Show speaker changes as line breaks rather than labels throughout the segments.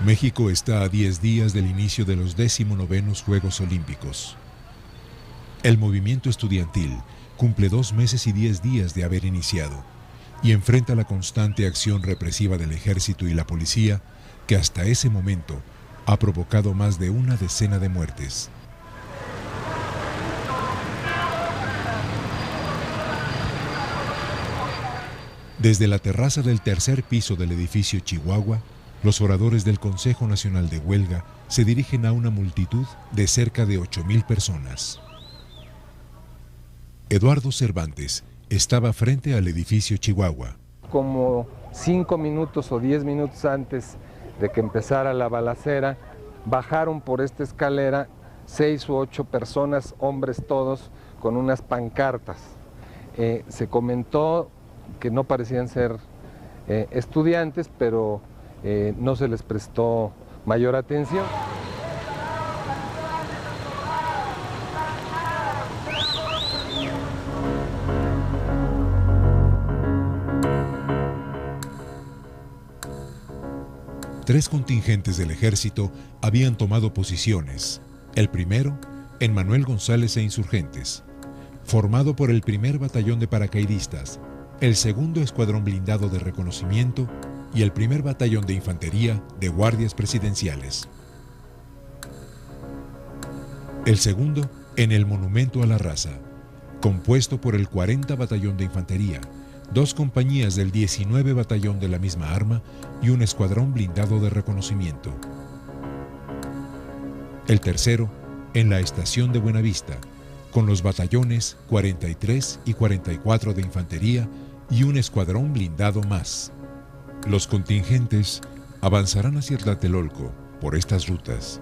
México está a 10 días del inicio de los 19º Juegos Olímpicos. El movimiento estudiantil cumple 2 meses y 10 días de haber iniciado y enfrenta la constante acción represiva del ejército y la policía que hasta ese momento ha provocado más de una decena de muertes. Desde la terraza del tercer piso del edificio Chihuahua, los oradores del Consejo Nacional de Huelga se dirigen a una multitud de cerca de 8,000 personas. Eduardo Cervantes estaba frente al edificio Chihuahua.
Como 5 minutos o 10 minutos antes de que empezara la balacera, bajaron por esta escalera 6 u 8 personas, hombres todos, con unas pancartas. Se comentó que no parecían ser estudiantes, pero no se les prestó mayor atención.
Tres contingentes del ejército habían tomado posiciones. El primero, en Manuel González e Insurgentes, formado por el primer batallón de paracaidistas, el segundo escuadrón blindado de reconocimiento y el primer batallón de infantería de guardias presidenciales. El segundo, en el Monumento a la Raza, compuesto por el 40 Batallón de Infantería, 2 compañías del 19 Batallón de la misma arma y un escuadrón blindado de reconocimiento. El tercero, en la estación de Buenavista, con los batallones 43 y 44 de Infantería y un escuadrón blindado más. Los contingentes avanzarán hacia Tlatelolco por estas rutas.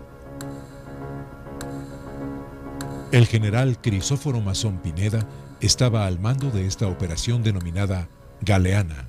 El general Crisóforo Mazón Pineda estaba al mando de esta operación denominada Galeana.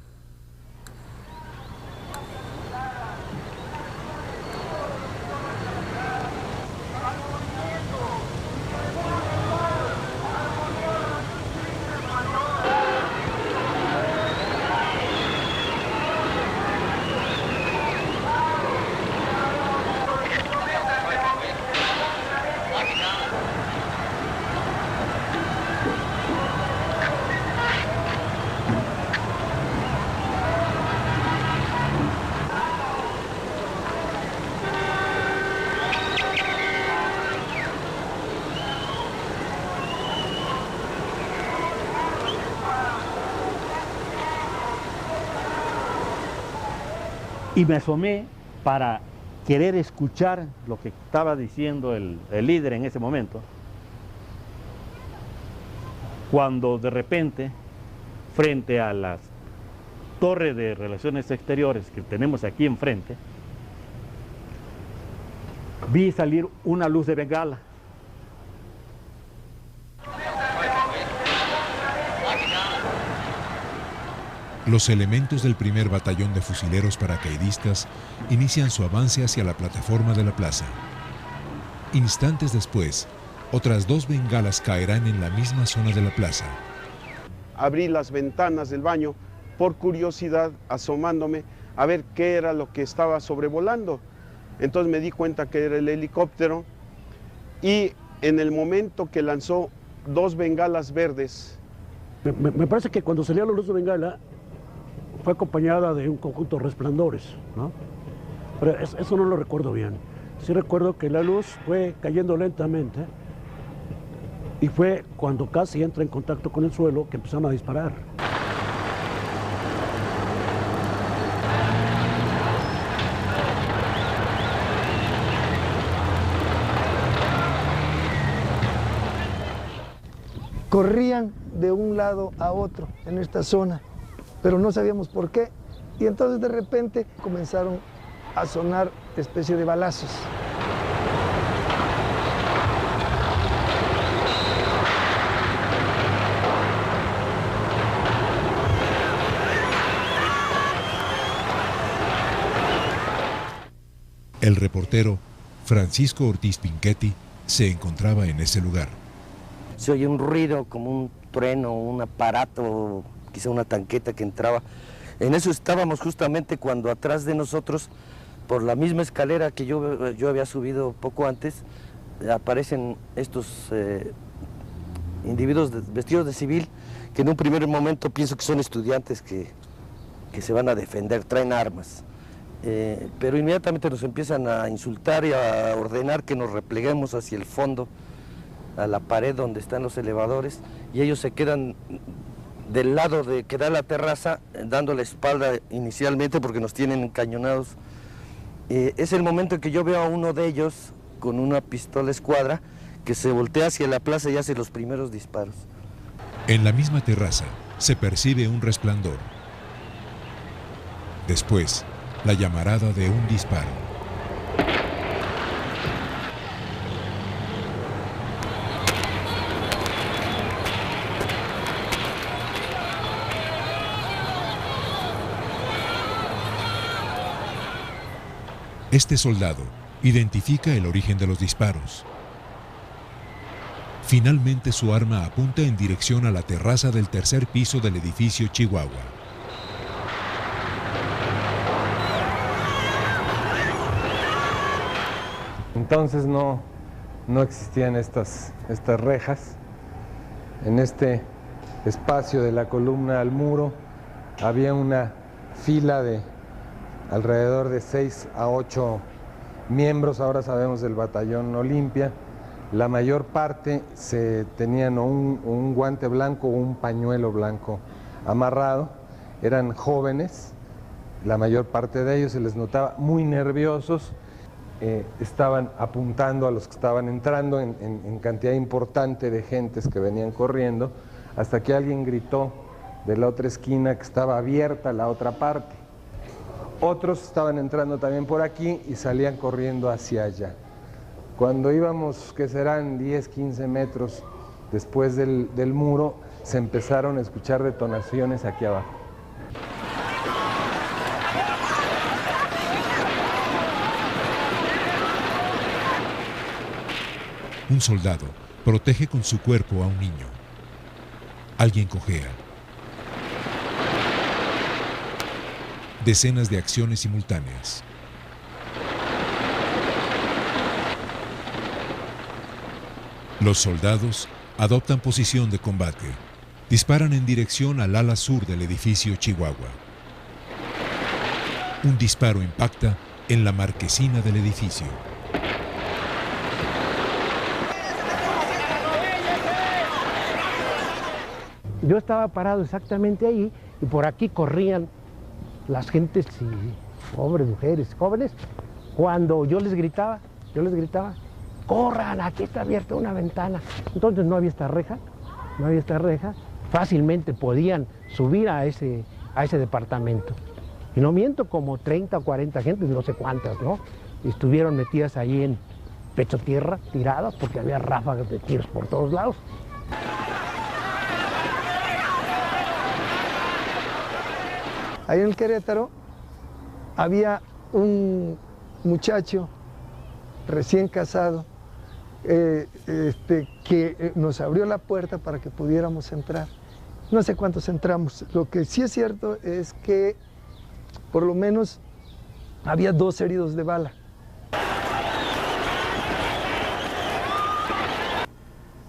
Y me asomé para querer escuchar lo que estaba diciendo el líder en ese momento, cuando de repente, frente a las torres de relaciones exteriores que tenemos aquí enfrente, vi salir una luz de bengala.
Los elementos del primer batallón de fusileros paracaidistas inician su avance hacia la plataforma de la plaza. Instantes después, otras 2 bengalas caerán en la misma zona de la plaza.
Abrí las ventanas del baño por curiosidad, asomándome a ver qué era lo que estaba sobrevolando. Entonces me di cuenta que era el helicóptero y en el momento que lanzó 2 bengalas verdes.
Me parece que cuando salió la luz de bengala fue acompañada de un conjunto de resplandores, ¿no? Pero eso no lo recuerdo bien. Sí recuerdo que la luz fue cayendo lentamente y fue cuando casi entra en contacto con el suelo que empezaron a disparar.
Corrían de un lado a otro en esta zona, pero no sabíamos por qué, y entonces de repente comenzaron a sonar especie de balazos.
El reportero Francisco Ortiz Pinchetti se encontraba en ese lugar.
Se oye un ruido como un trueno, un aparato, quizá una tanqueta que entraba. En eso estábamos justamente cuando atrás de nosotros por la misma escalera que yo había subido poco antes, aparecen estos individuos vestidos de civil, que en un primer momento pienso que son estudiantes que se van a defender, traen armas. Pero inmediatamente nos empiezan a insultar y a ordenar que nos repleguemos hacia el fondo, a la pared donde están los elevadores, y ellos se quedan del lado de que da la terraza, dando la espalda inicialmente porque nos tienen encañonados. Es el momento en que yo veo a uno de ellos con una pistola escuadra que se voltea hacia la plaza y hace los primeros disparos.
En la misma terraza se percibe un resplandor. Después, la llamarada de un disparo. Este soldado identifica el origen de los disparos. Finalmente su arma apunta en dirección a la terraza del tercer piso del edificio Chihuahua.
Entonces no existían estas rejas. En este espacio de la columna al muro había una fila de alrededor de 6 a 8 miembros, ahora sabemos, del batallón Olimpia. La mayor parte tenían un guante blanco o un pañuelo blanco amarrado. Eran jóvenes, la mayor parte de ellos se les notaba muy nerviosos. Estaban apuntando a los que estaban entrando en cantidad importante de gentes que venían corriendo, hasta que alguien gritó de la otra esquina que estaba abierta la otra parte. Otros estaban entrando también por aquí y salían corriendo hacia allá. Cuando íbamos, que serán 10, 15 metros después del muro, se empezaron a escuchar detonaciones aquí abajo.
Un soldado protege con su cuerpo a un niño. Alguien cojea. Decenas de acciones simultáneas. Los soldados adoptan posición de combate. Disparan en dirección al ala sur del edificio Chihuahua. Un disparo impacta en la marquesina del edificio.
Yo estaba parado exactamente ahí y por aquí corrían las gentes y pobres mujeres, jóvenes. Cuando yo les gritaba, corran, aquí está abierta una ventana. Entonces no había esta reja, fácilmente podían subir a ese departamento. Y no miento, como 30 o 40 gentes, no sé cuántas, ¿no? Estuvieron metidas ahí en pecho tierra, tiradas, porque había ráfagas de tiros por todos lados.
Ahí en el Querétaro había un muchacho recién casado que nos abrió la puerta para que pudiéramos entrar. No sé cuántos entramos. Lo que sí es cierto es que por lo menos había 2 heridos de bala.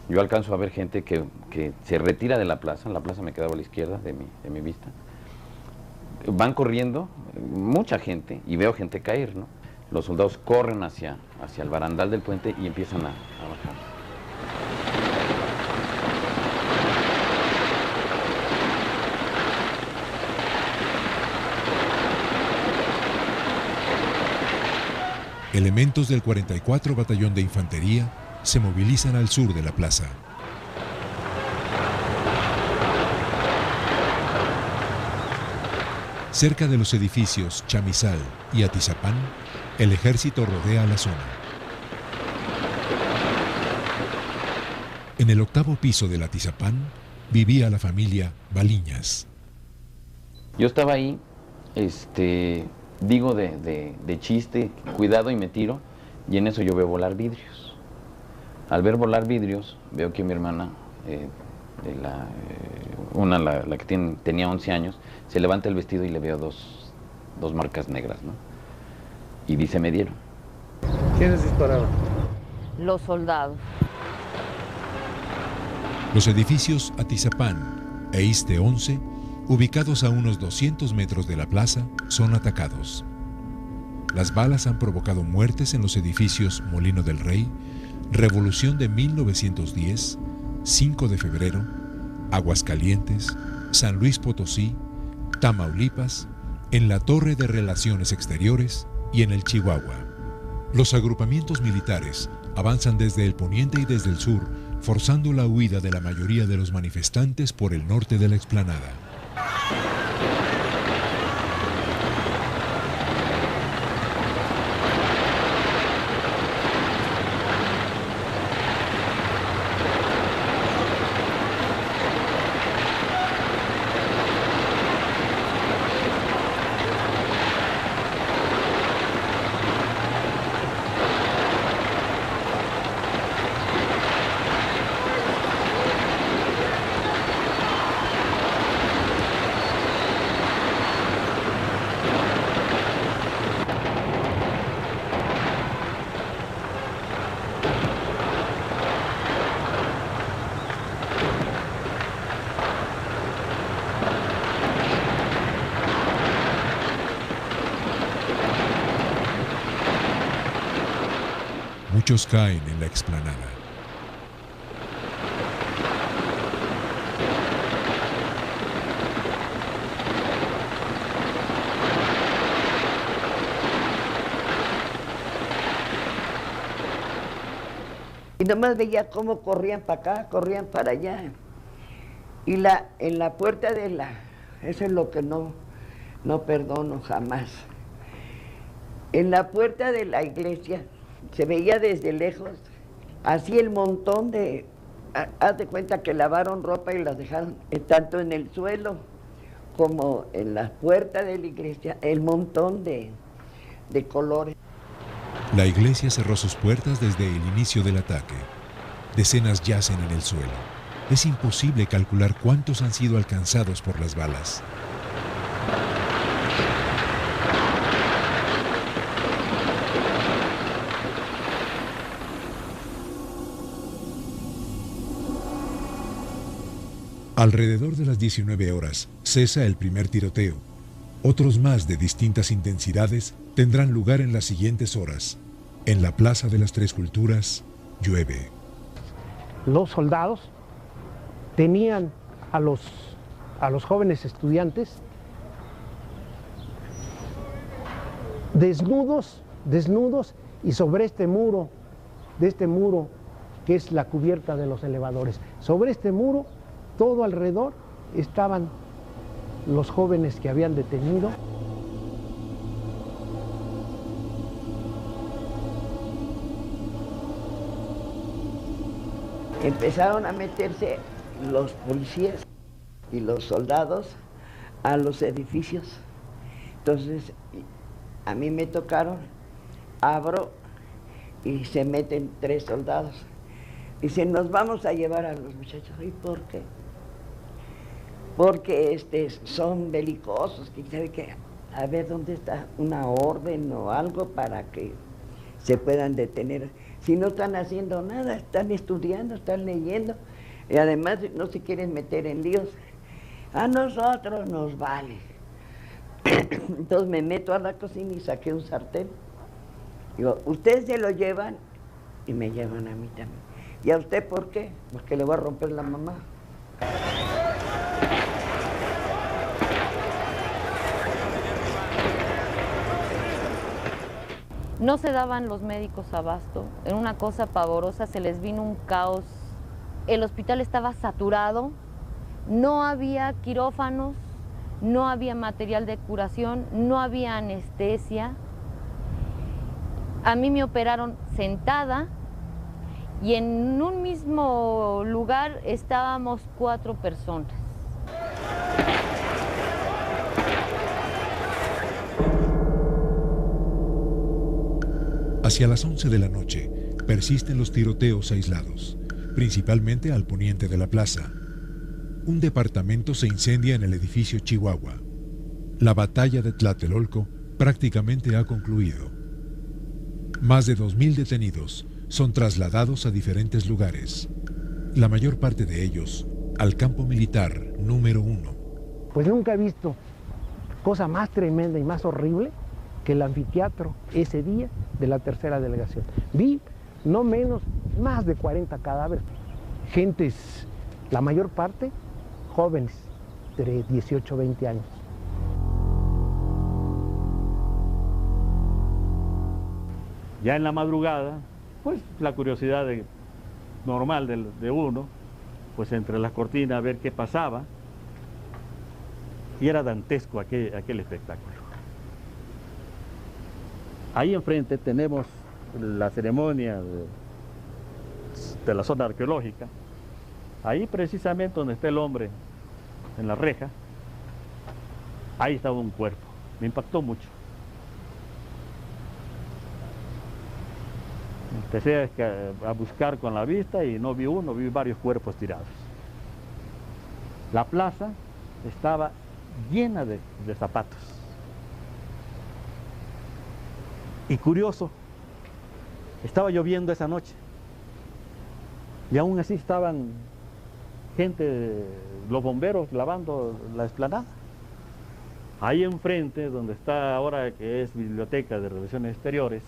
Yo alcanzo a ver gente que se retira de la plaza me quedaba a la izquierda de mi vista. Van corriendo, mucha gente, y veo gente caer, ¿no? Los soldados corren hacia el barandal del puente y empiezan a bajar.
Elementos del 44 Batallón de Infantería se movilizan al sur de la plaza. Cerca de los edificios Chamizal y Atizapán, el ejército rodea la zona. En el 8º piso del Atizapán vivía la familia Baliñas.
Yo estaba ahí, digo de chiste, cuidado, y me tiro, y en eso yo veo volar vidrios. Al ver volar vidrios, veo que mi hermana, la que tenía 11 años, se levanta el vestido y le veo dos marcas negras, ¿no? y dice me dieron.
¿Quiénes dispararon?
Los soldados.
Los edificios Atizapán e Iste 11, ubicados a unos 200 metros de la plaza, son atacados. Las balas han provocado muertes en los edificios Molino del Rey, Revolución de 1910, 5 de febrero, Aguascalientes, San Luis Potosí, Tamaulipas, en la Torre de Relaciones Exteriores y en el Chihuahua. Los agrupamientos militares avanzan desde el poniente y desde el sur, forzando la huida de la mayoría de los manifestantes por el norte de la explanada. Muchos caen en la explanada.
Y nomás veía cómo corrían para acá, corrían para allá. Y en la puerta de eso es lo que no perdono jamás. En la puerta de la iglesia se veía desde lejos, así el montón de, haz de cuenta que lavaron ropa y las dejaron tanto en el suelo como en la puerta de la iglesia, el montón de colores.
La iglesia cerró sus puertas desde el inicio del ataque. Decenas yacen en el suelo. Es imposible calcular cuántos han sido alcanzados por las balas. Alrededor de las 19 horas cesa el primer tiroteo. Otros más de distintas intensidades tendrán lugar en las siguientes horas. En la Plaza de las Tres Culturas llueve.
Los soldados tenían a los jóvenes estudiantes desnudos y sobre este muro que es la cubierta de los elevadores. Sobre este muro, todo alrededor, estaban los jóvenes que habían detenido.
Empezaron a meterse los policías y los soldados a los edificios. Entonces, a mí me tocaron, abro y se meten 3 soldados. Dicen, nos vamos a llevar a los muchachos. ¿Y por qué? Porque son belicosos, que sabe que a ver dónde está una orden o algo para que se puedan detener. Si no están haciendo nada, están estudiando, están leyendo, y además no se quieren meter en líos. A nosotros nos vale. Entonces me meto a la cocina y saqué un sartén. Digo, ustedes se lo llevan y me llevan a mí también. ¿Y a usted por qué? Porque le voy a romper la mamá.
No se daban los médicos abasto, era una cosa pavorosa, se les vino un caos. El hospital estaba saturado, no había quirófanos, no había material de curación, no había anestesia. A mí me operaron sentada y en un mismo lugar estábamos 4 personas.
Hacia las 11 de la noche persisten los tiroteos aislados, principalmente al poniente de la plaza. Un departamento se incendia en el edificio Chihuahua. La batalla de Tlatelolco prácticamente ha concluido. Más de 2.000 detenidos son trasladados a diferentes lugares, la mayor parte de ellos al campo militar número 1.
Pues nunca he visto cosa más tremenda y más horrible que el anfiteatro ese día de la tercera delegación. Vi no menos, más de 40 cadáveres, gentes, la mayor parte jóvenes, de 18 o 20 años.
Ya en la madrugada, pues la curiosidad normal de uno, pues entre las cortinas a ver qué pasaba, y era dantesco aquel espectáculo. Ahí enfrente tenemos la ceremonia de la zona arqueológica. Ahí precisamente donde está el hombre en la reja, ahí estaba un cuerpo. Me impactó mucho. Empecé a buscar con la vista y no vi uno, vi varios cuerpos tirados. La plaza estaba llena de zapatos. Y curioso, estaba lloviendo esa noche. Y aún así estaban gente, los bomberos lavando la explanada. Ahí enfrente, donde está ahora que es Biblioteca de Relaciones Exteriores,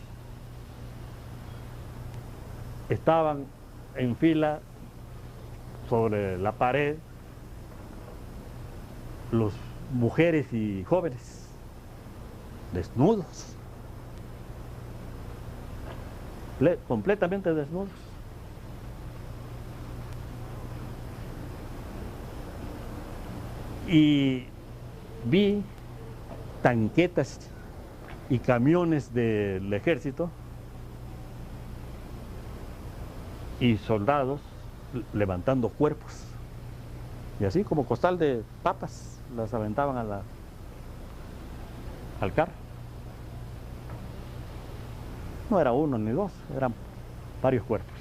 estaban en fila sobre la pared los mujeres y jóvenes desnudos, completamente desnudos. Y vi tanquetas y camiones del ejército y soldados levantando cuerpos. Y así como costal de papas, las aventaban al carro. No era uno ni dos, eran varios cuerpos.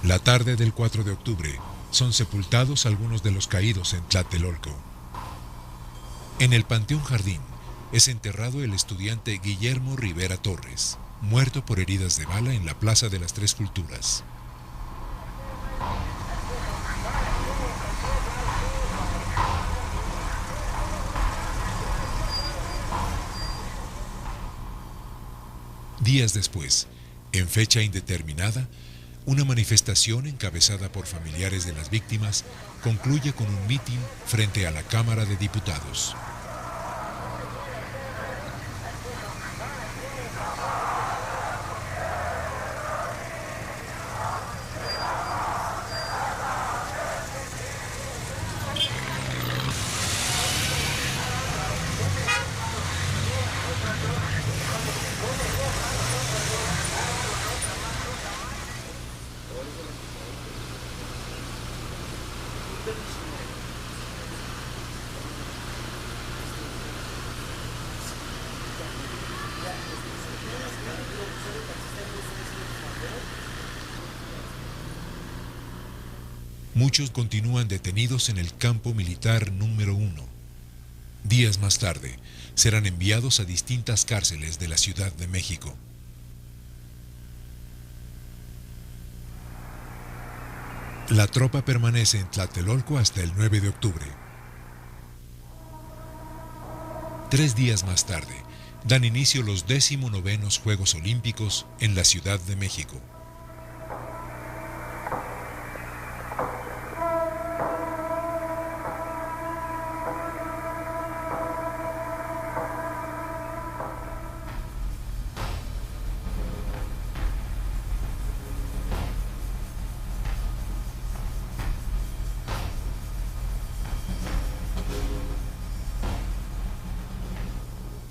La tarde del 4 de octubre son sepultados algunos de los caídos en Tlatelolco. En el Panteón Jardín es enterrado el estudiante Guillermo Rivera Torres, muerto por heridas de bala en la Plaza de las Tres Culturas. Días después, en fecha indeterminada, una manifestación encabezada por familiares de las víctimas concluye con un mitin frente a la Cámara de Diputados. Muchos continúan detenidos en el campo militar número 1. Días más tarde, serán enviados a distintas cárceles de la Ciudad de México. La tropa permanece en Tlatelolco hasta el 9 de octubre. 3 días más tarde, dan inicio los 19º Juegos Olímpicos en la Ciudad de México.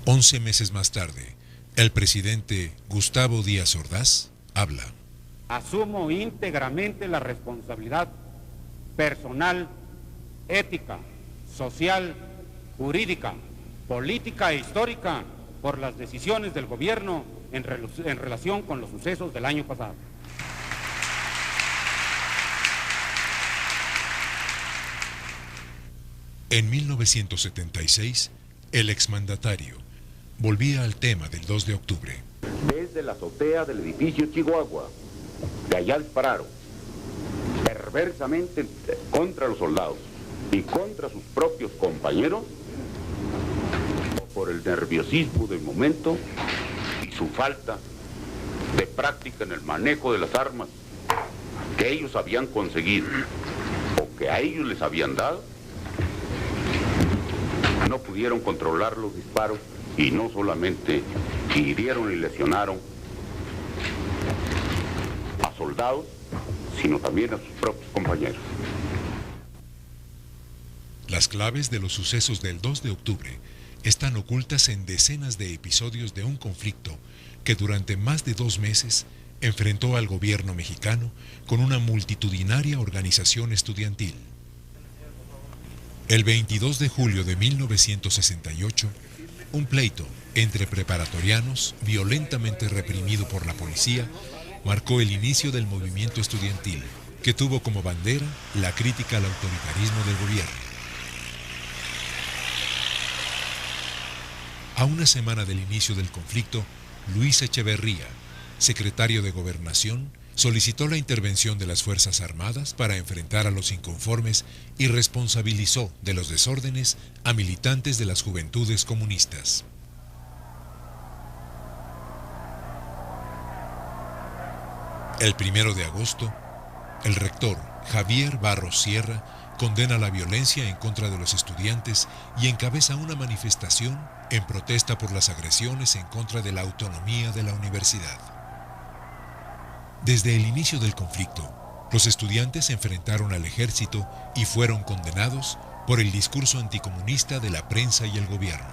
Once meses más tarde, el presidente Gustavo Díaz Ordaz habla.
Asumo íntegramente la responsabilidad personal, ética, social, jurídica, política e histórica por las decisiones del gobierno en relación con los sucesos del año pasado.
En 1976, el exmandatario volvía al tema del 2 de octubre.
Desde la azotea del edificio Chihuahua, de allá dispararon perversamente contra los soldados y contra sus propios compañeros por el nerviosismo del momento y su falta de práctica en el manejo de las armas que ellos habían conseguido o que a ellos les habían dado. No pudieron controlar los disparos y no solamente hirieron y lesionaron a soldados, sino también a sus propios compañeros.
Las claves de los sucesos del 2 de octubre están ocultas en decenas de episodios de un conflicto que durante más de 2 meses enfrentó al gobierno mexicano con una multitudinaria organización estudiantil. El 22 de julio de 1968, un pleito entre preparatorianos, violentamente reprimido por la policía, marcó el inicio del movimiento estudiantil, que tuvo como bandera la crítica al autoritarismo del gobierno. A una semana del inicio del conflicto, Luis Echeverría, secretario de Gobernación, solicitó la intervención de las Fuerzas Armadas para enfrentar a los inconformes y responsabilizó de los desórdenes a militantes de las Juventudes Comunistas. El 1 de agosto, el rector Javier Barros Sierra condena la violencia en contra de los estudiantes y encabeza una manifestación en protesta por las agresiones en contra de la autonomía de la universidad. Desde el inicio del conflicto, los estudiantes se enfrentaron al ejército y fueron condenados por el discurso anticomunista de la prensa y el gobierno.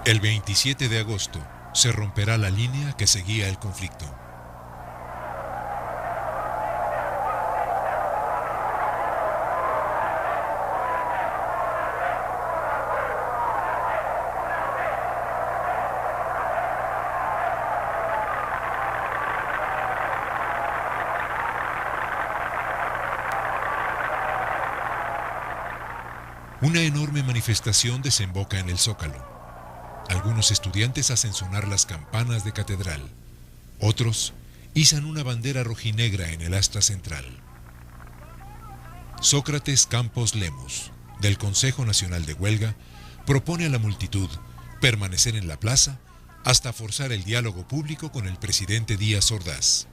El 27 de agosto se romperá la línea que seguía el conflicto. Una enorme manifestación desemboca en el Zócalo. Algunos estudiantes hacen sonar las campanas de catedral. Otros izan una bandera rojinegra en el asta central. Sócrates Campos Lemus, del Consejo Nacional de Huelga, propone a la multitud permanecer en la plaza hasta forzar el diálogo público con el presidente Díaz Ordaz.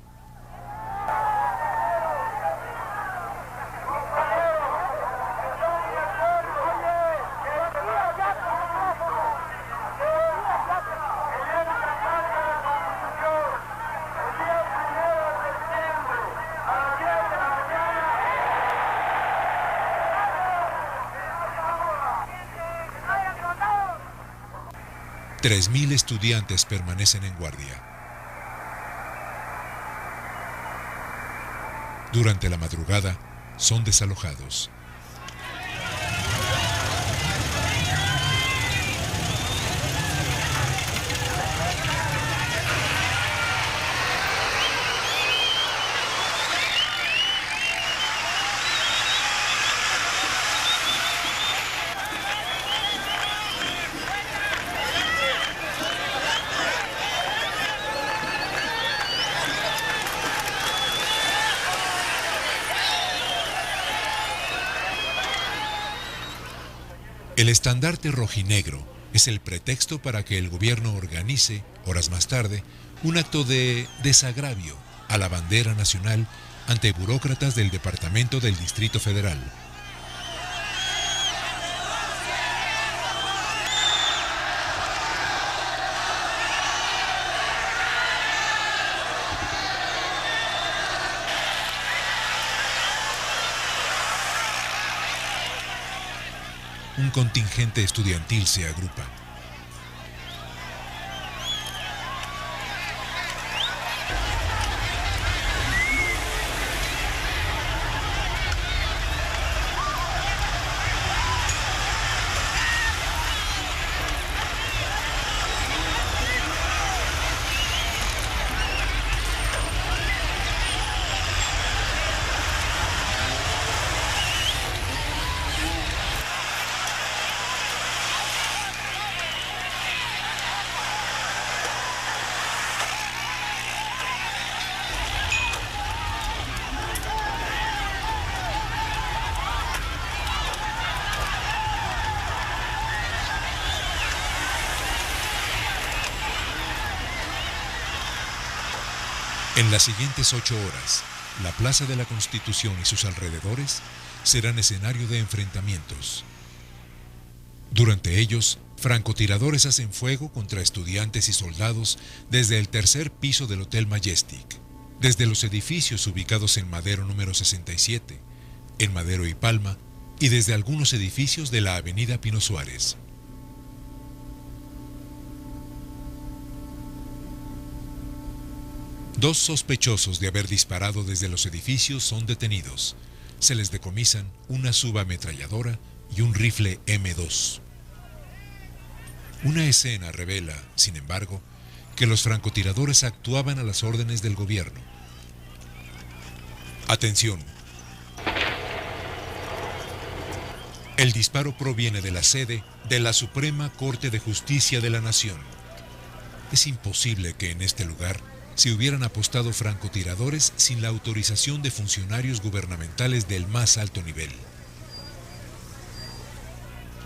$3,000 estudiantes permanecen en guardia. Durante la madrugada, son desalojados. El estandarte rojinegro es el pretexto para que el gobierno organice, horas más tarde, un acto de desagravio a la bandera nacional ante burócratas del Departamento del Distrito Federal. Un contingente estudiantil se agrupa. En las siguientes 8 horas, la Plaza de la Constitución y sus alrededores serán escenario de enfrentamientos. Durante ellos, francotiradores hacen fuego contra estudiantes y soldados desde el tercer piso del Hotel Majestic, desde los edificios ubicados en Madero número 67, en Madero y Palma, y desde algunos edificios de la Avenida Pino Suárez. Dos sospechosos de haber disparado desde los edificios son detenidos. Se les decomisan una subametralladora y un rifle M2. Una escena revela, sin embargo, que los francotiradores actuaban a las órdenes del gobierno. Atención. El disparo proviene de la sede de la Suprema Corte de Justicia de la Nación. Es imposible que en este lugar se hubieran apostado francotiradores sin la autorización de funcionarios gubernamentales del más alto nivel.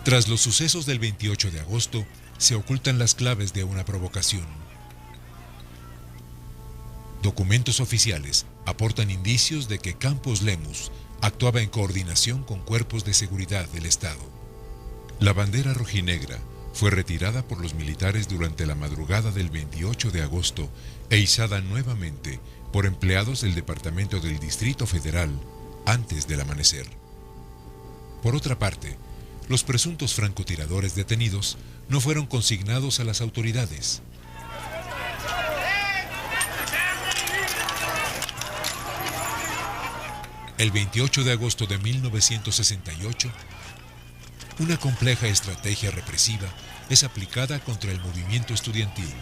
Tras los sucesos del 28 de agosto, se ocultan las claves de una provocación. Documentos oficiales aportan indicios de que Campos Lemus actuaba en coordinación con cuerpos de seguridad del Estado. La bandera rojinegra fue retirada por los militares durante la madrugada del 28 de agosto e izada nuevamente por empleados del Departamento del Distrito Federal antes del amanecer. Por otra parte, los presuntos francotiradores detenidos no fueron consignados a las autoridades. El 28 de agosto de 1968, una compleja estrategia represiva es aplicada contra el movimiento estudiantil.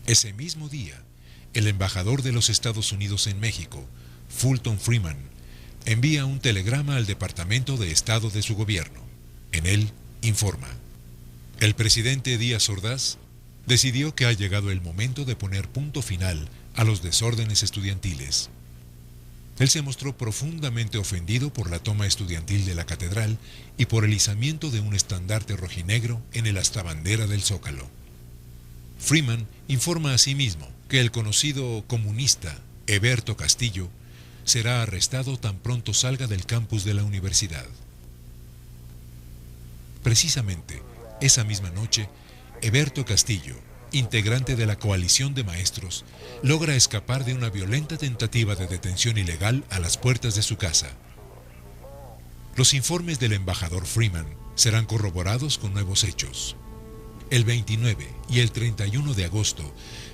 Ese mismo día, el embajador de los Estados Unidos en México, Fulton Freeman, envía un telegrama al Departamento de Estado de su gobierno. En él informa: el presidente Díaz Ordaz decidió que ha llegado el momento de poner punto final a los desórdenes estudiantiles. Él se mostró profundamente ofendido por la toma estudiantil de la catedral y por el izamiento de un estandarte rojinegro en el astabandera del Zócalo. Freeman informa asimismo que el conocido comunista Heberto Castillo será arrestado tan pronto salga del campus de la universidad. Precisamente, esa misma noche, Heberto Castillo, integrante de la coalición de maestros, logra escapar de una violenta tentativa de detención ilegal a las puertas de su casa. Los informes del embajador Freeman serán corroborados con nuevos hechos. El 29 y el 31 de agosto,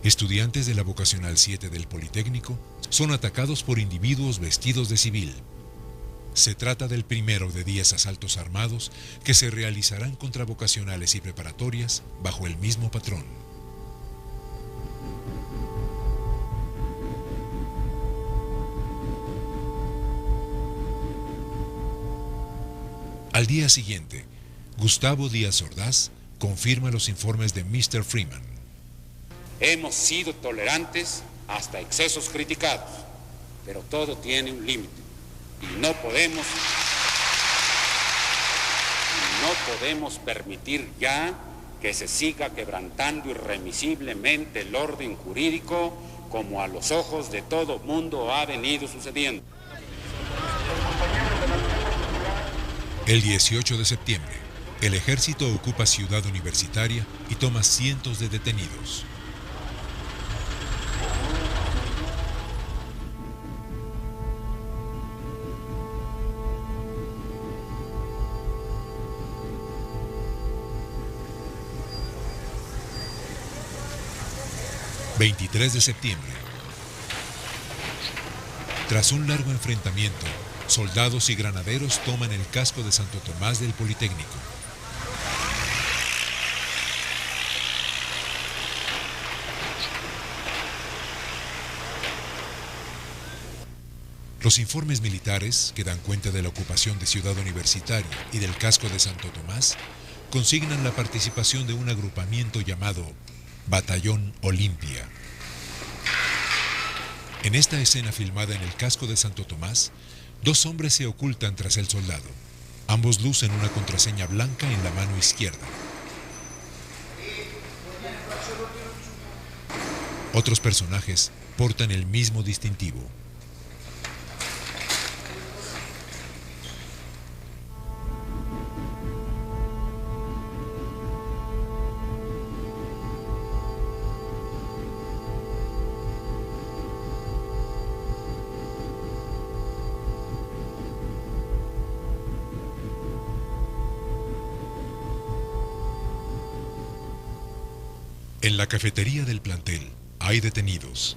estudiantes de la Vocacional 7 del Politécnico son atacados por individuos vestidos de civil. Se trata del primero de 10 asaltos armados que se realizarán contra vocacionales y preparatorias bajo el mismo patrón. Al día siguiente, Gustavo Díaz Ordaz confirma los informes de Mr. Freeman.
Hemos sido tolerantes hasta excesos criticados, pero todo tiene un límite y no podemos No podemos permitir ya que se siga quebrantando irremisiblemente el orden jurídico como a los ojos de todo mundo ha venido sucediendo.
El 18 de septiembre, el ejército ocupa Ciudad Universitaria y toma cientos de detenidos. ...23 de septiembre. Tras un largo enfrentamiento, soldados y granaderos toman el casco de Santo Tomás del Politécnico. Los informes militares, que dan cuenta de la ocupación de Ciudad Universitaria y del casco de Santo Tomás, consignan la participación de un agrupamiento llamado Batallón Olimpia. En esta escena filmada en el casco de Santo Tomás, dos hombres se ocultan tras el soldado. Ambos lucen una contraseña blanca en la mano izquierda. Otros personajes portan el mismo distintivo. En la cafetería del plantel hay detenidos.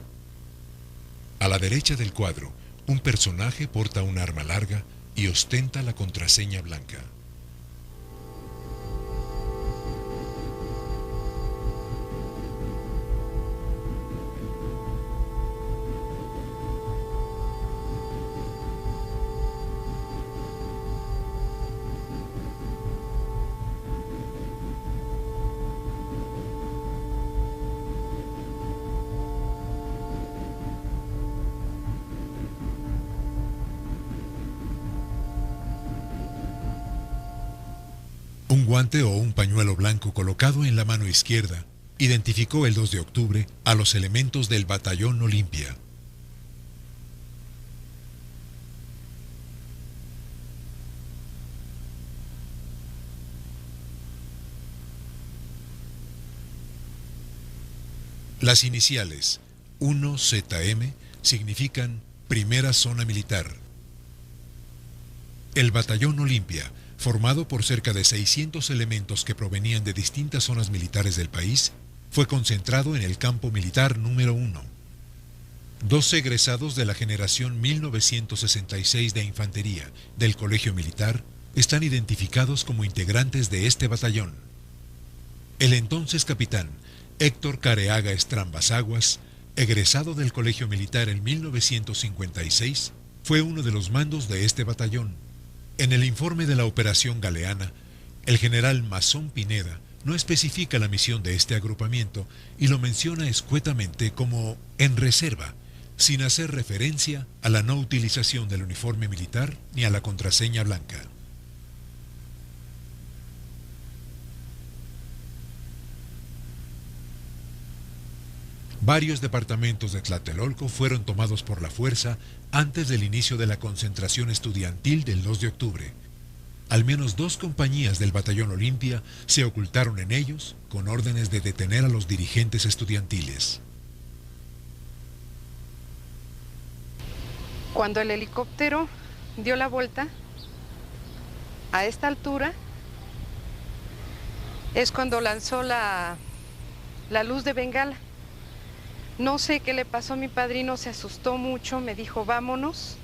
A la derecha del cuadro, un personaje porta un arma larga y ostenta la contraseña blanca. Un guante o un pañuelo blanco colocado en la mano izquierda identificó el 2 de octubre a los elementos del Batallón Olimpia. Las iniciales 1ZM significan Primera Zona Militar. El Batallón Olimpia, formado por cerca de 600 elementos que provenían de distintas zonas militares del país, fue concentrado en el campo militar número 1. 12 egresados de la generación 1966 de Infantería del Colegio Militar están identificados como integrantes de este batallón. El entonces capitán Héctor Careaga Estrambas Aguas, egresado del Colegio Militar en 1956, fue uno de los mandos de este batallón. En el informe de la Operación Galeana, el general Masón Pineda no especifica la misión de este agrupamiento y lo menciona escuetamente como en reserva, sin hacer referencia a la no utilización del uniforme militar ni a la contraseña blanca. Varios departamentos de Tlatelolco fueron tomados por la fuerza antes del inicio de la concentración estudiantil del 2 de octubre. Al menos 2 compañías del Batallón Olimpia se ocultaron en ellos con órdenes de detener a los dirigentes estudiantiles.
Cuando el helicóptero dio la vuelta, a esta altura, es cuando lanzó la luz de bengala. No sé qué le pasó a mi padrino, se asustó mucho, me dijo vámonos.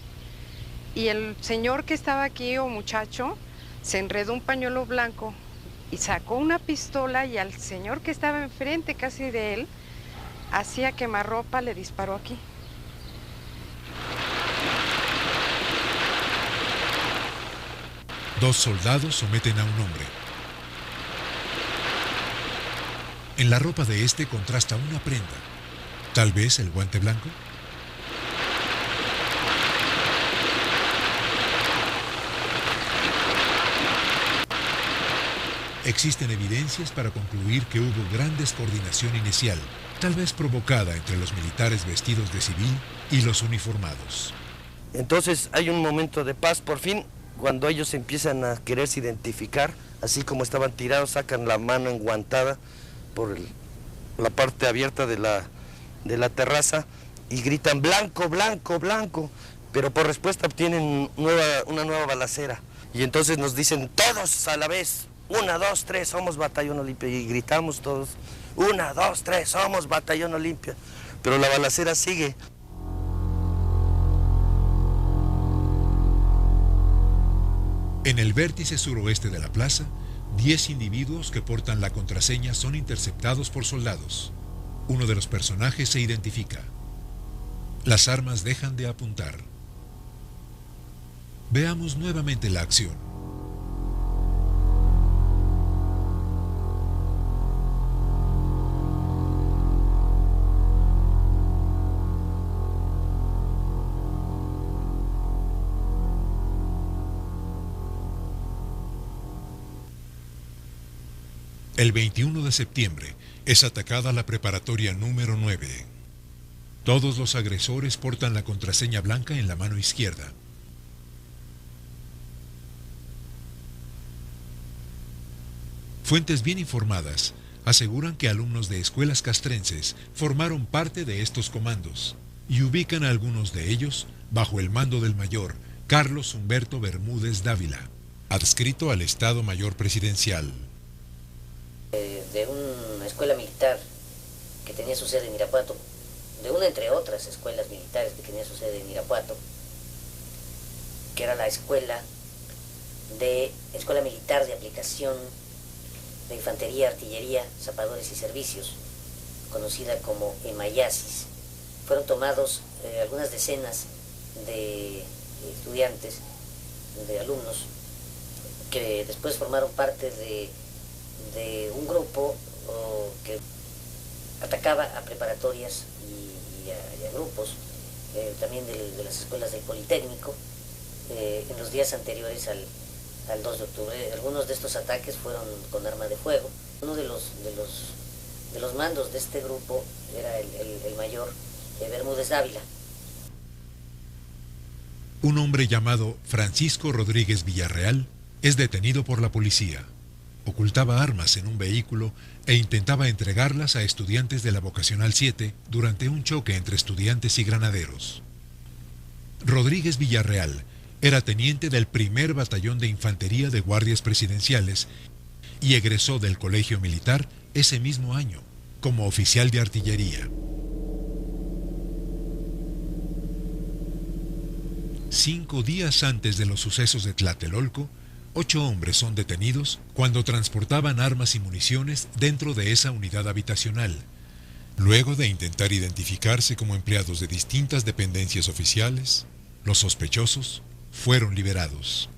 Y el señor que estaba aquí, o muchacho, se enredó un pañuelo blanco y sacó una pistola y al señor que estaba enfrente casi de él, hacía quemarropa, le disparó aquí.
Dos soldados someten a un hombre. En la ropa de este contrasta una prenda. ¿Tal vez el guante blanco? existen evidencias para concluir que hubo gran descoordinación inicial, tal vez provocada entre los militares vestidos de civil y los uniformados.
Entonces hay un momento de paz por fin, cuando ellos empiezan a quererse identificar, así como estaban tirados, sacan la mano enguantada por la parte abierta de la terraza y gritan blanco, blanco, blanco, pero por respuesta obtienen una nueva balacera. Y entonces nos dicen todos a la vez, 1, 2, 3, somos Batallón Olimpia, y gritamos todos, 1, 2, 3, somos Batallón Olimpia, pero la balacera sigue.
En el vértice suroeste de la plaza, 10 individuos que portan la contraseña son interceptados por soldados. Uno de los personajes se identifica. Las armas dejan de apuntar. Veamos nuevamente la acción. El 21 de septiembre es atacada la preparatoria número 9. Todos los agresores portan la contraseña blanca en la mano izquierda. Fuentes bien informadas aseguran que alumnos de escuelas castrenses formaron parte de estos comandos y ubican a algunos de ellos bajo el mando del mayor Carlos Humberto Bermúdez Dávila, adscrito al Estado Mayor Presidencial.
De una escuela militar que tenía su sede en Irapuato, de una entre otras escuelas militares que tenía su sede en Irapuato, que era la escuela militar de aplicación de infantería, artillería, zapadores y servicios, conocida como EMAYASIS. Fueron tomados algunas decenas de estudiantes, de alumnos, que después formaron parte de un grupo que atacaba a preparatorias y a grupos, también de las escuelas del Politécnico, en los días anteriores al 2 de octubre. Algunos de estos ataques fueron con arma de fuego. Uno de los mandos de este grupo era el mayor Bermúdez Dávila.
Un hombre llamado Francisco Rodríguez Villarreal es detenido por la policía. Ocultaba armas en un vehículo e intentaba entregarlas a estudiantes de la Vocacional 7 durante un choque entre estudiantes y granaderos. Rodríguez Villarreal era teniente del primer batallón de infantería de guardias presidenciales y egresó del colegio militar ese mismo año como oficial de artillería. 5 días antes de los sucesos de Tlatelolco, 8 hombres son detenidos cuando transportaban armas y municiones dentro de esa unidad habitacional, luego de intentar identificarse como empleados de distintas dependencias oficiales. Los sospechosos fueron liberados.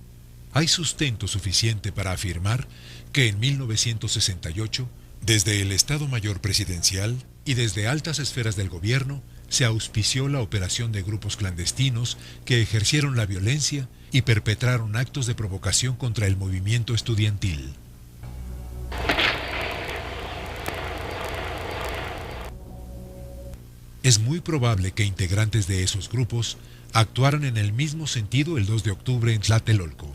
Hay sustento suficiente para afirmar que en 1968, desde el Estado Mayor Presidencial y desde altas esferas del gobierno, se auspició la operación de grupos clandestinos que ejercieron la violencia y perpetraron actos de provocación contra el movimiento estudiantil. Es muy probable que integrantes de esos grupos actuaran en el mismo sentido el 2 de octubre en Tlatelolco.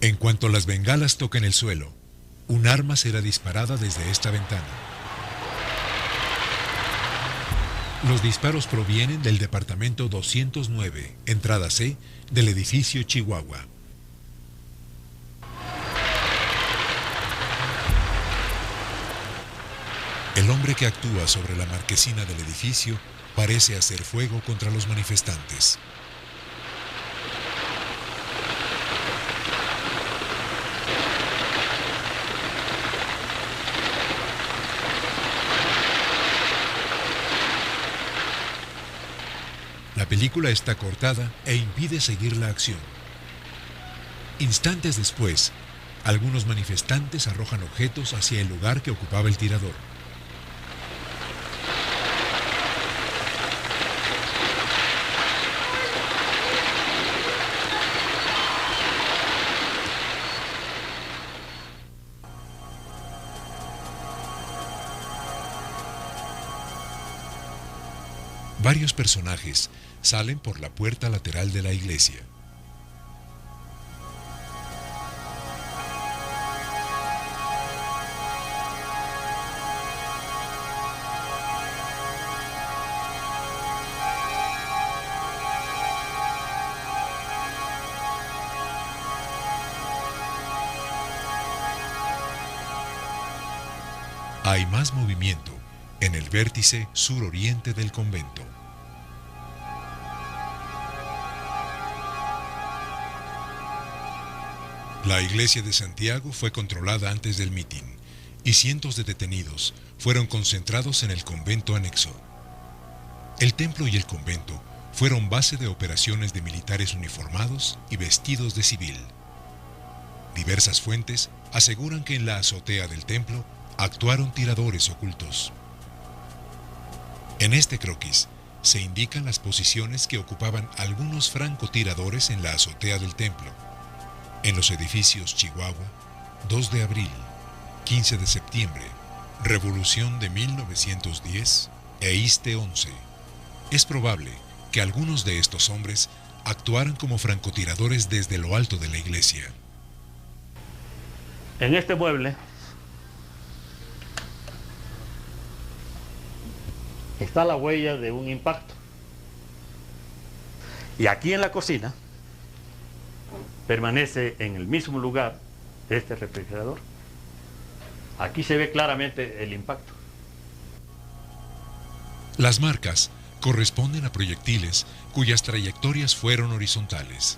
En cuanto las bengalas toquen el suelo, un arma será disparada desde esta ventana. Los disparos provienen del departamento 209, entrada C, del edificio Chihuahua. El hombre que actúa sobre la marquesina del edificio parece hacer fuego contra los manifestantes. La película está cortada e impide seguir la acción. Instantes después, algunos manifestantes arrojan objetos hacia el lugar que ocupaba el tirador. Varios personajes salen por la puerta lateral de la iglesia. Hay más movimiento en el vértice suroriente del convento. La iglesia de Santiago fue controlada antes del mitin y cientos de detenidos fueron concentrados en el convento anexo. El templo y el convento fueron base de operaciones de militares uniformados y vestidos de civil. Diversas fuentes aseguran que en la azotea del templo actuaron tiradores ocultos. En este croquis se indican las posiciones que ocupaban algunos francotiradores en la azotea del templo, en los edificios Chihuahua, 2 de abril, 15 de septiembre, Revolución de 1910 e Iste 11. Es probable que algunos de estos hombres actuaran como francotiradores desde lo alto de la iglesia.
En este mueble está la huella de un impacto. Y aquí en la cocina permanece en el mismo lugar este refrigerador. Aquí se ve claramente el impacto.
Las marcas corresponden a proyectiles cuyas trayectorias fueron horizontales.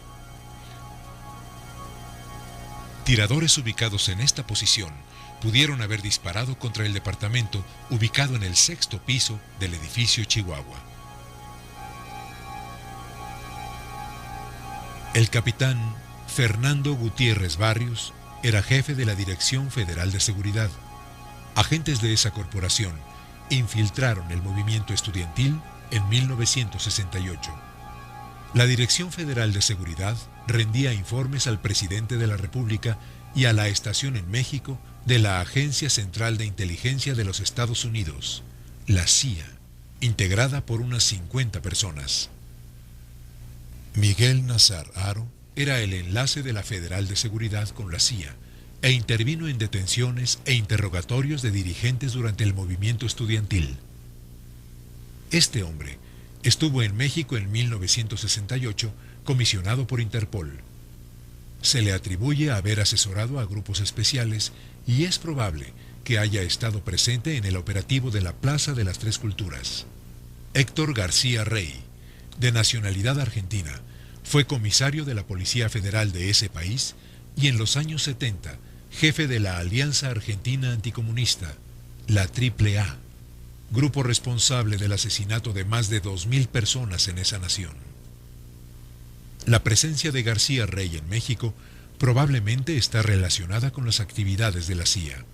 Tiradores ubicados en esta posición pudieron haber disparado contra el departamento ubicado en el 6º piso del edificio Chihuahua. El capitán Fernando Gutiérrez Barrios era jefe de la Dirección Federal de Seguridad. Agentes de esa corporación infiltraron el movimiento estudiantil en 1968. La Dirección Federal de Seguridad rendía informes al presidente de la República y a la estación en México de la Agencia Central de Inteligencia de los Estados Unidos, la CIA, integrada por unas 50 personas. Miguel Nazar Haro era el enlace de la Federal de Seguridad con la CIA e intervino en detenciones e interrogatorios de dirigentes durante el movimiento estudiantil. Este hombre estuvo en México en 1968, comisionado por Interpol. Se le atribuye haber asesorado a grupos especiales y es probable que haya estado presente en el operativo de la Plaza de las Tres Culturas. Héctor García Rey, de nacionalidad argentina, fue comisario de la Policía Federal de ese país y en los años 70, jefe de la Alianza Argentina Anticomunista, la AAA, grupo responsable del asesinato de más de 2.000 personas en esa nación. La presencia de García Rey en México probablemente está relacionada con las actividades de la CIA.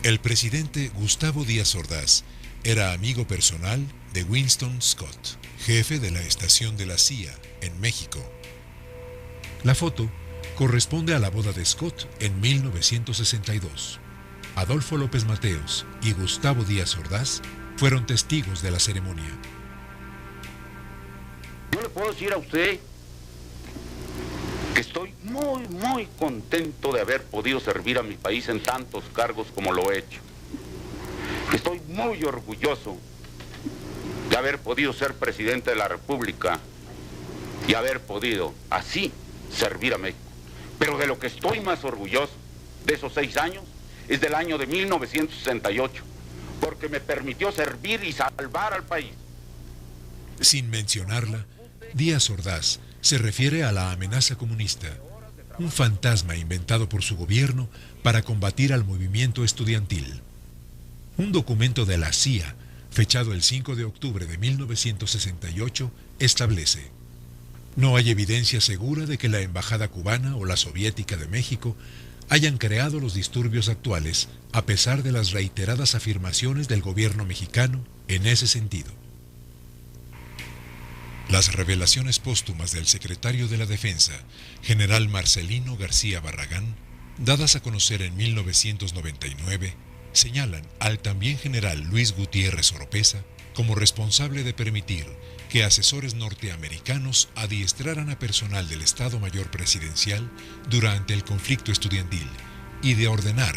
El presidente Gustavo Díaz Ordaz era amigo personal de Winston Scott, jefe de la estación de la CIA en México. La foto corresponde a la boda de Scott en 1962. Adolfo López Mateos y Gustavo Díaz Ordaz fueron testigos de la ceremonia.
Yo le puedo decir a usted que estoy muy contento de haber podido servir a mi país en tantos cargos como lo he hecho. Estoy muy orgulloso de haber podido ser presidente de la República y haber podido así servir a México. Pero de lo que estoy más orgulloso de esos 6 años es del año de 1968, porque me permitió servir y salvar al país.
Sin mencionarla, Díaz Ordaz se refiere a la amenaza comunista, un fantasma inventado por su gobierno para combatir al movimiento estudiantil. Un documento de la CIA, fechado el 5 de octubre de 1968, establece: no hay evidencia segura de que la embajada cubana o la soviética de México hayan creado los disturbios actuales, a pesar de las reiteradas afirmaciones del gobierno mexicano en ese sentido. Las revelaciones póstumas del secretario de la Defensa, general Marcelino García Barragán, dadas a conocer en 1999, señalan al también general Luis Gutiérrez Oropesa como responsable de permitir que asesores norteamericanos adiestraran a personal del Estado Mayor Presidencial durante el conflicto estudiantil y de ordenar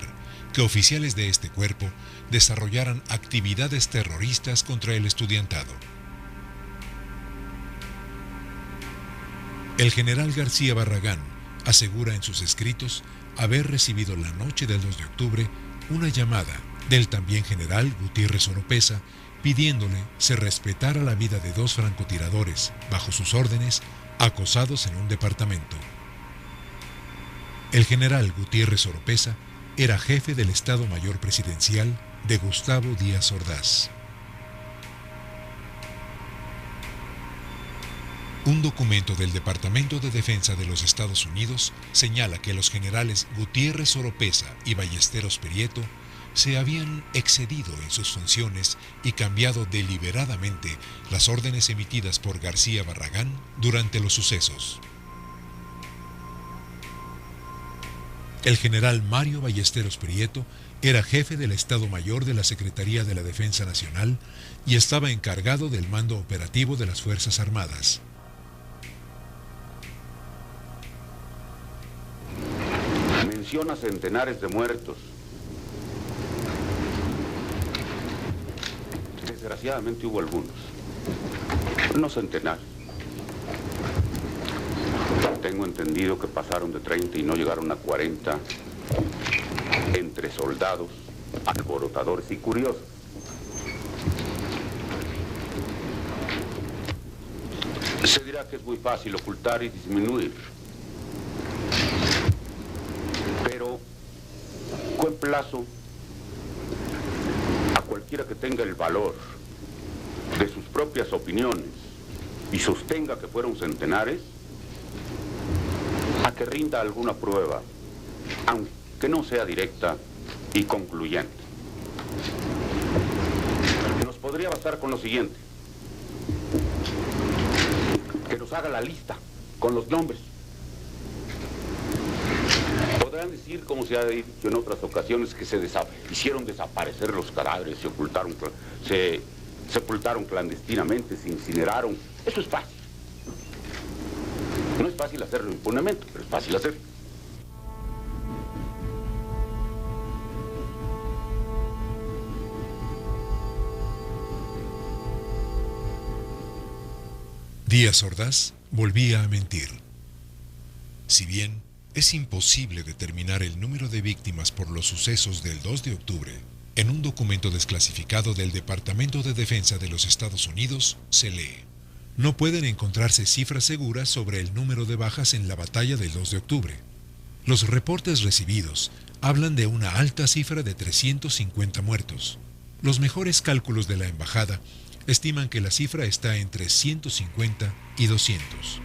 que oficiales de este cuerpo desarrollaran actividades terroristas contra el estudiantado. El general García Barragán asegura en sus escritos haber recibido la noche del 2 de octubre una llamada del también general Gutiérrez Oropesa pidiéndole se respetara la vida de 2 francotiradores bajo sus órdenes acosados en un departamento. El general Gutiérrez Oropesa era jefe del Estado Mayor Presidencial de Gustavo Díaz Ordaz. Un documento del Departamento de Defensa de los Estados Unidos señala que los generales Gutiérrez Oropesa y Ballesteros Prieto se habían excedido en sus funciones y cambiado deliberadamente las órdenes emitidas por García Barragán durante los sucesos. El general Mario Ballesteros Prieto era jefe del Estado Mayor de la Secretaría de la Defensa Nacional y estaba encargado del mando operativo de las Fuerzas Armadas.
Menciona centenares de muertos. Desgraciadamente hubo algunos, no centenares. Tengo entendido que pasaron de 30 y no llegaron a 40 entre soldados, alborotadores y curiosos. Se dirá que es muy fácil ocultar y disminuir. Pero, con plazo, a cualquiera que tenga el valor de sus propias opiniones y sostenga que fueron centenares, a que rinda alguna prueba, aunque no sea directa y concluyente. Nos podría bastar con lo siguiente: que nos haga la lista con los nombres. Podrán decir, como se ha dicho en otras ocasiones, que se hicieron desaparecer los cadáveres, se sepultaron clandestinamente, se incineraron. Eso es fácil. No es fácil hacerlo impunemente, pero es fácil hacerlo.
Díaz Ordaz volvía a mentir. Si bien es imposible determinar el número de víctimas por los sucesos del 2 de octubre, en un documento desclasificado del Departamento de Defensa de los Estados Unidos se lee: no pueden encontrarse cifras seguras sobre el número de bajas en la batalla del 2 de octubre. Los reportes recibidos hablan de una alta cifra de 350 muertos. Los mejores cálculos de la embajada estiman que la cifra está entre 150 y 200.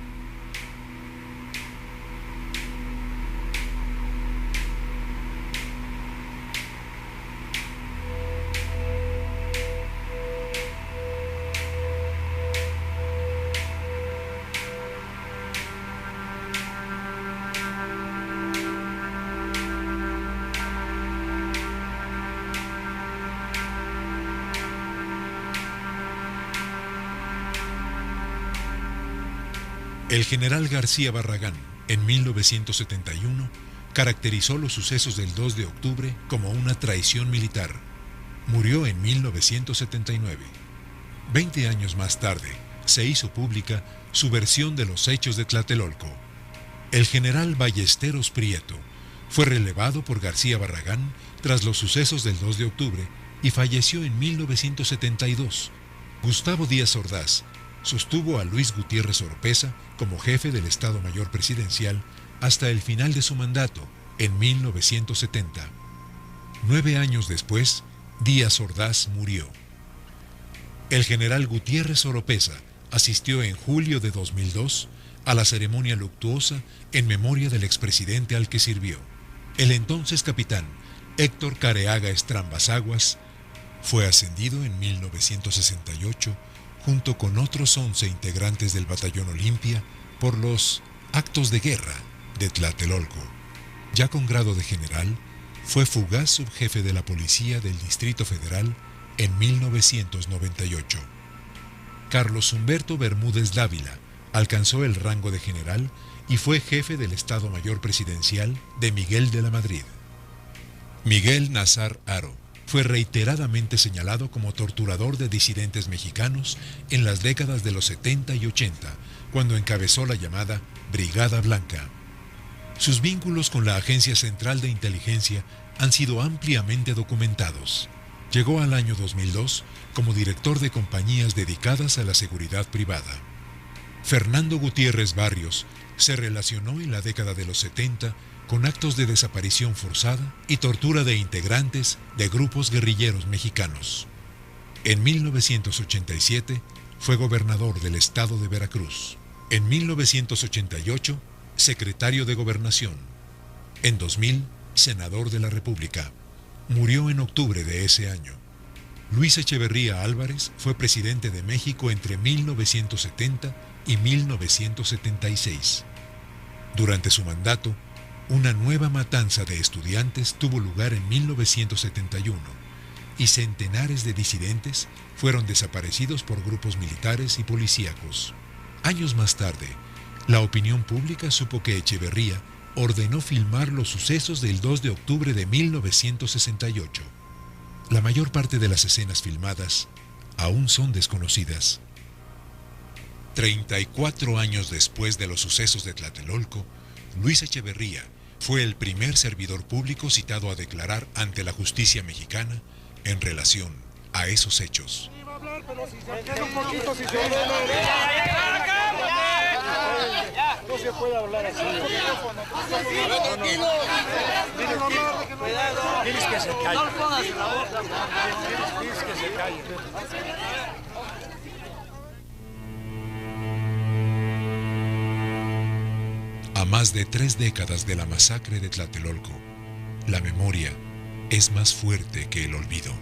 El general García Barragán, en 1971, caracterizó los sucesos del 2 de octubre como una traición militar. Murió en 1979. 20 años más tarde, se hizo pública su versión de los hechos de Tlatelolco. El general Ballesteros Prieto fue relevado por García Barragán tras los sucesos del 2 de octubre y falleció en 1972. Gustavo Díaz Ordaz sostuvo a Luis Gutiérrez Oropesa como jefe del Estado Mayor Presidencial hasta el final de su mandato, en 1970. 9 años después, Díaz Ordaz murió. El general Gutiérrez Oropesa asistió en julio de 2002 a la ceremonia luctuosa en memoria del expresidente al que sirvió. El entonces capitán Héctor Careaga Estrambas Aguas fue ascendido en 1968 junto con otros 11 integrantes del Batallón Olimpia por los actos de guerra de Tlatelolco. Ya con grado de general, fue fugaz subjefe de la Policía del Distrito Federal en 1998. Carlos Humberto Bermúdez Dávila alcanzó el rango de general y fue jefe del Estado Mayor Presidencial de Miguel de la Madrid. Miguel Nazar Haro fue reiteradamente señalado como torturador de disidentes mexicanos en las décadas de los 70 y 80, cuando encabezó la llamada Brigada Blanca. Sus vínculos con la Agencia Central de Inteligencia han sido ampliamente documentados. Llegó al año 2002 como director de compañías dedicadas a la seguridad privada. Fernando Gutiérrez Barrios se relacionó en la década de los 70 con actos de desaparición forzada y tortura de integrantes de grupos guerrilleros mexicanos. En 1987 fue gobernador del estado de Veracruz. En 1988, secretario de Gobernación. En 2000, senador de la República. Murió en octubre de ese año. Luis Echeverría Álvarez fue presidente de México entre 1970 y 1976. Durante su mandato, una nueva matanza de estudiantes tuvo lugar en 1971 y centenares de disidentes fueron desaparecidos por grupos militares y policíacos. Años más tarde, la opinión pública supo que Echeverría ordenó filmar los sucesos del 2 de octubre de 1968. La mayor parte de las escenas filmadas aún son desconocidas. 34 años después de los sucesos de Tlatelolco, Luis Echeverría fue el primer servidor público citado a declarar ante la justicia mexicana en relación a esos hechos.
No se puede hablar así. Tienes que se calle. No pongas la boca. Tienes que se calle.
A más de 3 décadas de la masacre de Tlatelolco, la memoria es más fuerte que el olvido.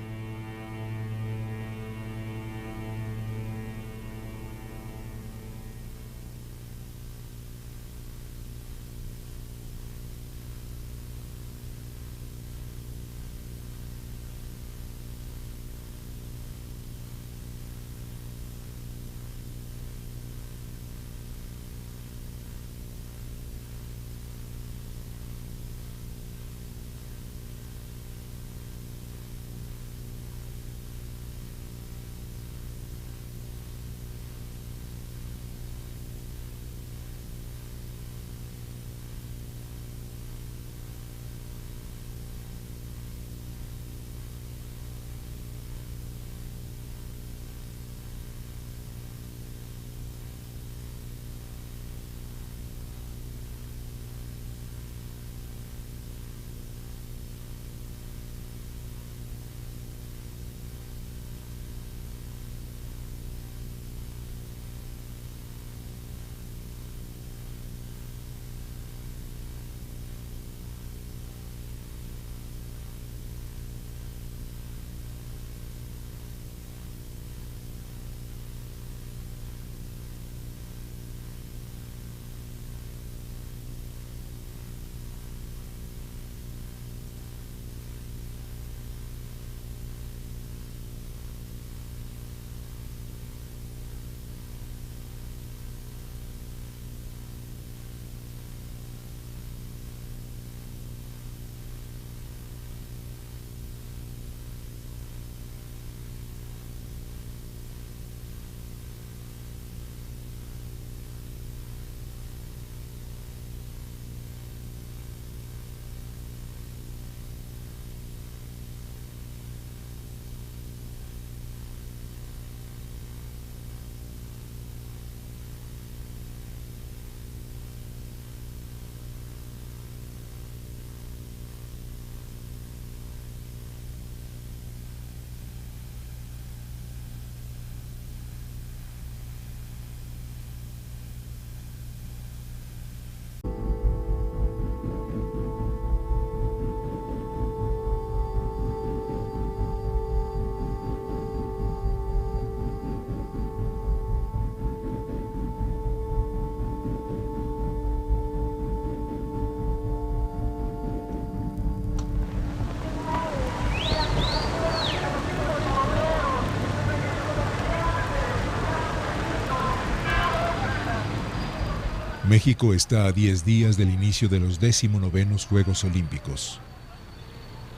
México está a 10 días del inicio de los 19º Juegos Olímpicos.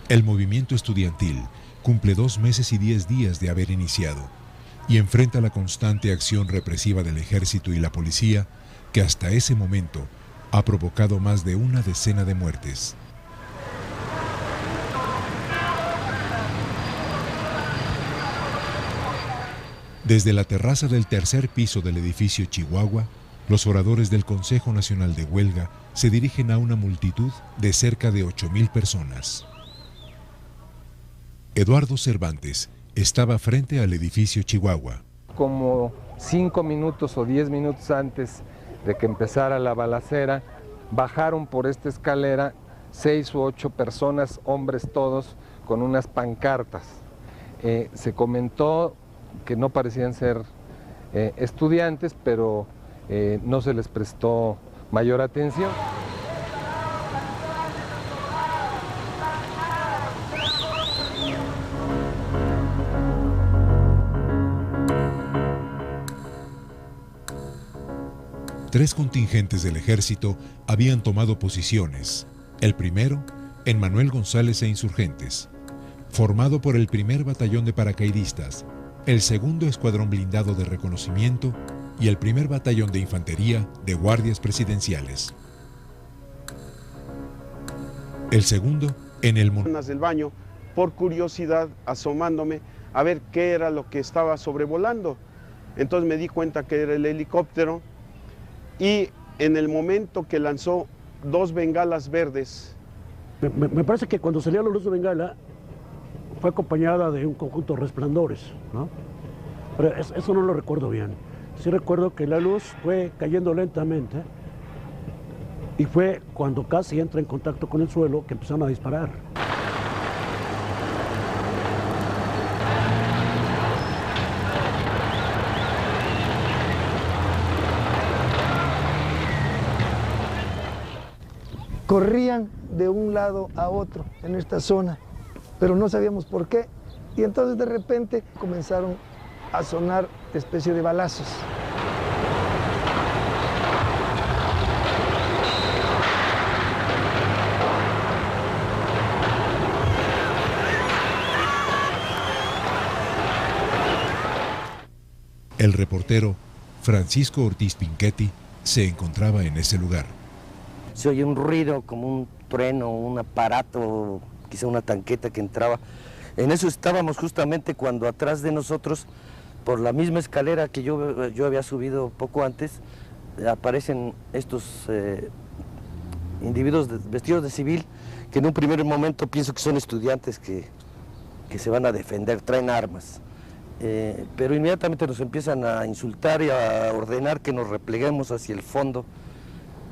El movimiento estudiantil cumple 2 meses y 10 días de haber iniciado y enfrenta la constante acción represiva del ejército y la policía que hasta ese momento ha provocado más de una decena de muertes. Desde la terraza del tercer piso del edificio Chihuahua, los oradores del Consejo Nacional de Huelga se dirigen a una multitud de cerca de 8,000 personas. Eduardo Cervantes estaba frente al edificio Chihuahua.
Como 5 minutos o 10 minutos antes de que empezara la balacera, bajaron por esta escalera 6 u 8 personas, hombres todos, con unas pancartas. Se comentó que no parecían ser estudiantes, pero no se les prestó mayor atención.
Tres contingentes del ejército habían tomado posiciones. El primero, en Manuel González e Insurgentes, formado por el primer batallón de paracaidistas, el segundo escuadrón blindado de reconocimiento y el primer batallón de infantería de guardias presidenciales. El segundo, en el
del baño, por curiosidad, asomándome a ver qué era lo que estaba sobrevolando. Entonces me di cuenta que era el helicóptero y en el momento que lanzó 2 bengalas verdes.
Me parece que cuando salió la luz de bengala fue acompañada de un conjunto de resplandores, ¿no? Pero eso no lo recuerdo bien. Sí recuerdo que la luz fue cayendo lentamente y fue cuando casi entra en contacto con el suelo que empezaron a disparar.
Corrían de un lado a otro en esta zona, pero no sabíamos por qué. Y entonces de repente comenzaron a sonar especie de balazos.
El reportero Francisco Ortiz Pinchetti se encontraba en ese lugar.
Se oye un ruido como un trueno, un aparato, quizá una tanqueta que entraba. En eso estábamos justamente cuando atrás de nosotros, por la misma escalera que yo había subido poco antes, aparecen estos individuos vestidos de civil, que en un primer momento pienso que son estudiantes que se van a defender, traen armas. Pero inmediatamente nos empiezan a insultar y a ordenar que nos repleguemos hacia el fondo,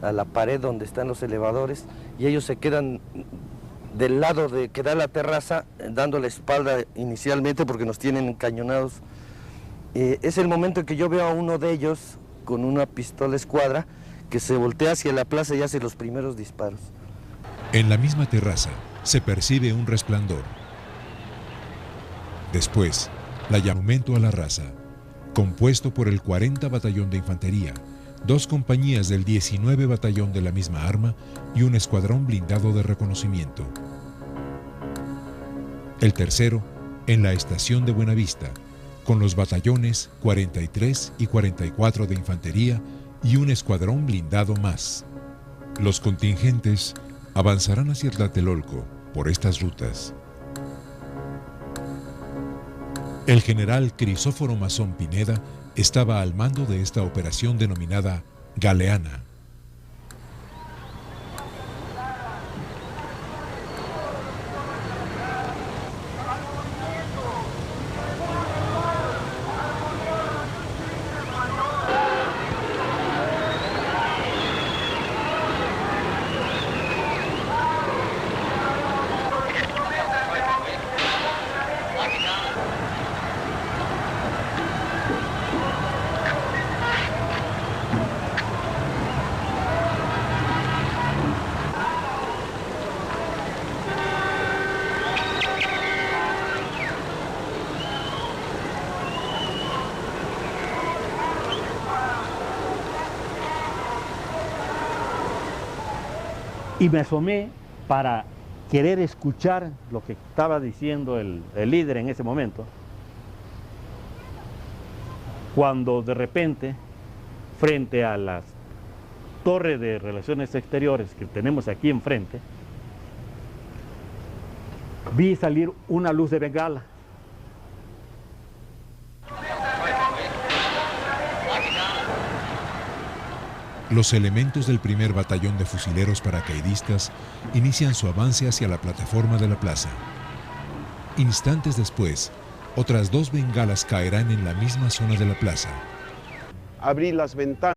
a la pared donde están los elevadores, y ellos se quedan del lado de que da la terraza, dando la espalda inicialmente porque nos tienen encañonados. Es el momento en que yo veo a uno de ellos con una pistola escuadra que se voltea hacia la plaza y hace los primeros disparos.
En la misma terraza se percibe un resplandor. Después, el llamamiento a la raza, compuesto por el 40 Batallón de Infantería, 2 compañías del 19 Batallón de la misma arma y un escuadrón blindado de reconocimiento. El tercero, en la estación de Buenavista, con los batallones 43 y 44 de Infantería y un escuadrón blindado más. Los contingentes avanzarán hacia Tlatelolco por estas rutas. El general Crisóforo Mazón Pineda estaba al mando de esta operación denominada Galeana.
Y me asomé para querer escuchar lo que estaba diciendo el líder en ese momento, cuando de repente, frente a las torres de relaciones exteriores que tenemos aquí enfrente, vi salir una luz de bengala.
Los elementos del primer batallón de fusileros paracaidistas inician su avance hacia la plataforma de la plaza. Instantes después, otras 2 bengalas caerán en la misma zona de la plaza.
Abrí las ventanas.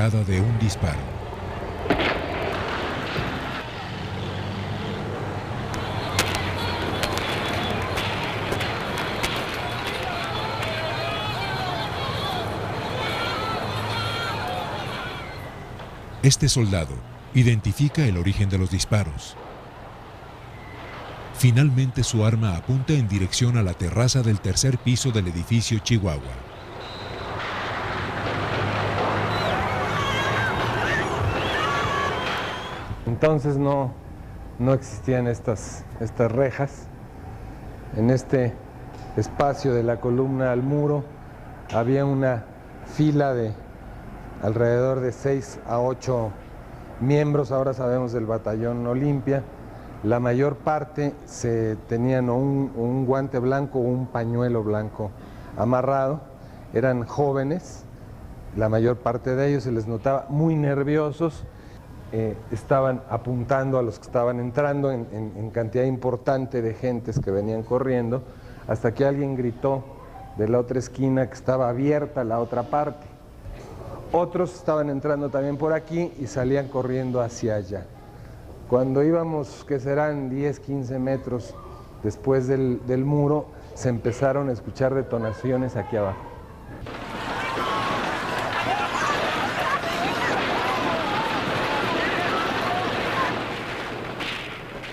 De un disparo. Este soldado identifica el origen de los disparos. Finalmente su arma apunta en dirección a la terraza del tercer piso del edificio Chihuahua.
Entonces no existían estas rejas. En este espacio de la columna al muro había una fila de alrededor de 6 a 8 miembros, ahora sabemos del batallón Olimpia. La mayor parte tenían un guante blanco o un pañuelo blanco amarrado, eran jóvenes, la mayor parte de ellos se les notaba muy nerviosos. Estaban apuntando a los que estaban entrando en cantidad importante de gentes que venían corriendo, hasta que alguien gritó de la otra esquina que estaba abierta la otra parte. Otros estaban entrando también por aquí y salían corriendo hacia allá. Cuando íbamos, que serán 10, 15 metros después del muro, se empezaron a escuchar detonaciones aquí abajo.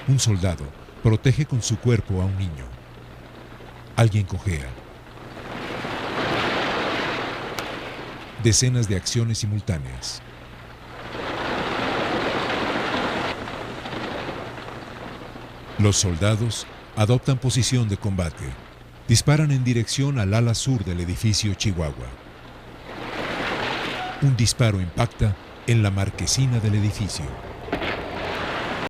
Un soldado protege con su cuerpo a un niño. Alguien cojea. Decenas de acciones simultáneas. Los soldados adoptan posición de combate. Disparan en dirección al ala sur del edificio Chihuahua. Un disparo impacta en la marquesina del edificio.